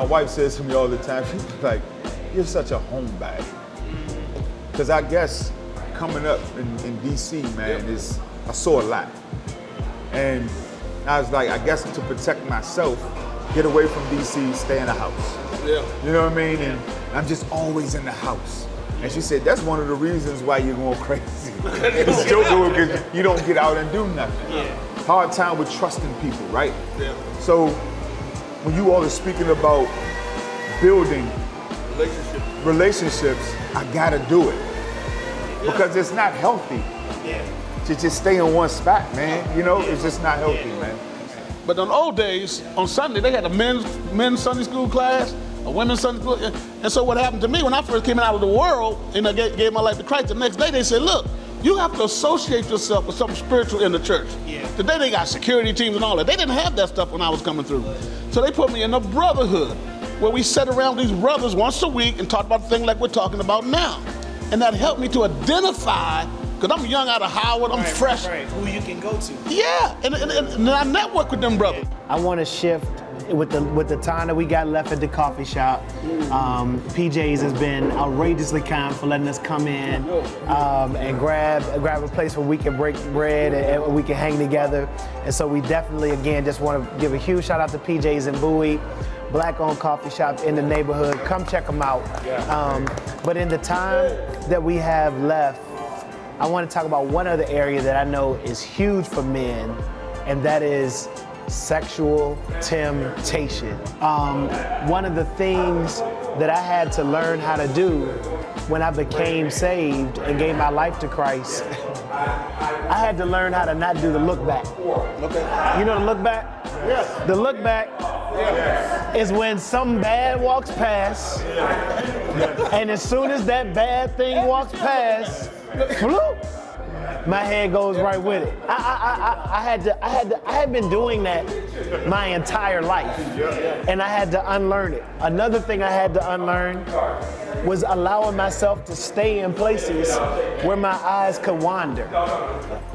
wife says to me all the time, she's like, you're such a home bag. Because I guess coming up in DC, man, I saw a lot. And I was like, I guess to protect myself, get away from DC, stay in the house. Yeah. You know what I mean? And I'm just always in the house. And she said, that's one of the reasons why you're going crazy. It's joking because you don't get out and do nothing. Yeah. Hard time with trusting people, right? Yeah. So when you all are speaking about building relationships, I gotta do it. Because it's not healthy to just stay in one spot, man. You know, it's just not healthy, man. But in the old days, on Sunday, they had a men's Sunday school class, a women's Sunday school. And so what happened to me when I first came out of the world and I gave my life to Christ, the next day they said, look, you have to associate yourself with something spiritual in the church. Yeah. Today they got security teams and all that. They didn't have that stuff when I was coming through. So they put me in a brotherhood where we sat around these brothers once a week and talked about things like we're talking about now. And that helped me to identify, because I'm young out of Howard, I'm fresh. Right, who you can go to. Yeah, and I network with them brothers. I want to shift with the time that we got left at the coffee shop. PJ's has been outrageously kind for letting us come in and grab a place where we can break bread and we can hang together. And so we definitely, again, just want to give a huge shout out to PJ's in Bowie. Black-owned coffee shop in the neighborhood. Come check them out. But in the time that we have left, I want to talk about one other area that I know is huge for men, and that is sexual temptation. One of the things that I had to learn how to do when I became saved and gave my life to Christ, I had to learn how to not do the look back. Okay. You know the look back? Yes. The look back is when something bad walks past, and as soon as that bad thing walks past, floop, my head goes right with it. I had been doing that my entire life, and I had to unlearn it. Another thing I had to unlearn was allowing myself to stay in places where my eyes could wander.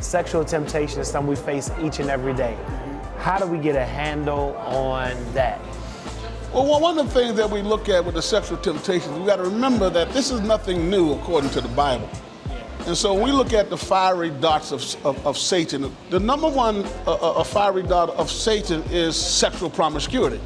Sexual temptation is something we face each and every day. How do we get a handle on that? Well, one of the things that we look at with the sexual temptations, we got to remember that this is nothing new according to the Bible. And so when we look at the fiery darts of Satan, the number one fiery dart of Satan is sexual promiscuity.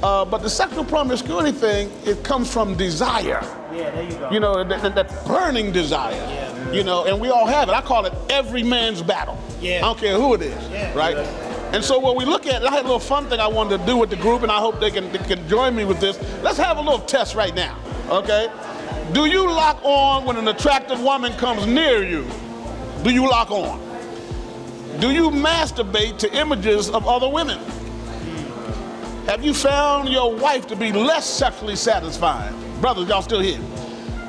But the sexual promiscuity thing, it comes from desire. Yeah, there you go. You know, that burning desire. Yeah. You know, and we all have it. I call it every man's battle. Yeah. I don't care who it is, right? Yeah. And so when we look at it, I had a little fun thing I wanted to do with the group, and I hope they can join me with this. Let's have a little test right now, okay? Do you lock on when an attractive woman comes near you? Do you lock on? Do you masturbate to images of other women? Have you found your wife to be less sexually satisfying? Brothers, y'all still here?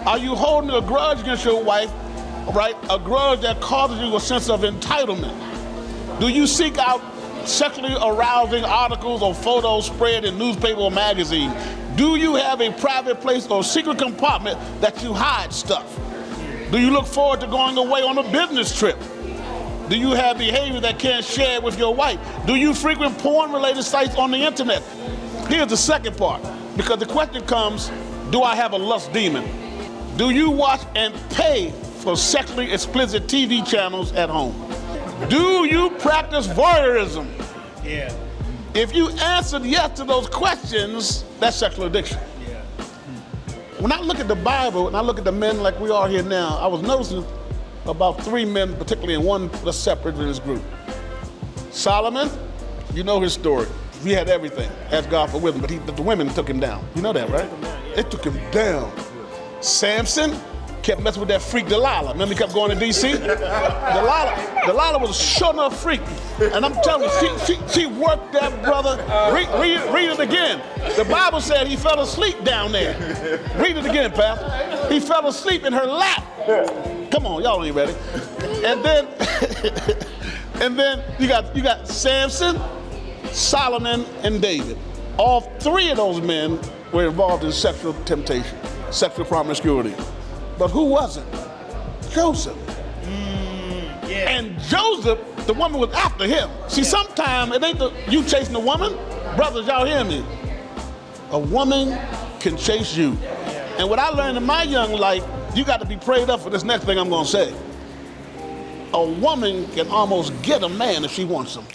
Are you holding a grudge against your wife, right? A grudge that causes you a sense of entitlement? Do you seek out sexually arousing articles or photos spread in newspaper or magazine? Do you have a private place or secret compartment that you hide stuff? Do you look forward to going away on a business trip? Do you have behavior that can't share with your wife? Do you frequent porn-related sites on the internet? Here's the second part, because the question comes, do I have a lust demon? Do you watch and pay for sexually explicit TV channels at home? Do you practice voyeurism? Yeah. If you answered yes to those questions, that's sexual addiction. Yeah. When I look at the Bible and I look at the men like we are here now, I was noticing about 3 men, particularly in one that's separate in this group. Solomon, you know his story. He had everything. Asked God for wisdom, but the women took him down. You know that, right? They took him down. Samson kept messing with that freak Delilah. Remember he kept going to D.C.? Delilah was a sure enough freak. And I'm telling you, she worked that brother. Read it again. The Bible said he fell asleep down there. Read it again, Pastor. He fell asleep in her lap. Come on, y'all ain't ready. And then you got Samson, Solomon, and David. All 3 of those men were involved in sexual temptation, sexual promiscuity. But who wasn't? Joseph. Yeah. And Joseph, the woman was after him. See, sometimes it ain't you chasing the woman. Brothers, y'all hear me? A woman can chase you. And what I learned in my young life, you got to be prayed up for this next thing I'm going to say. A woman can almost get a man if she wants him.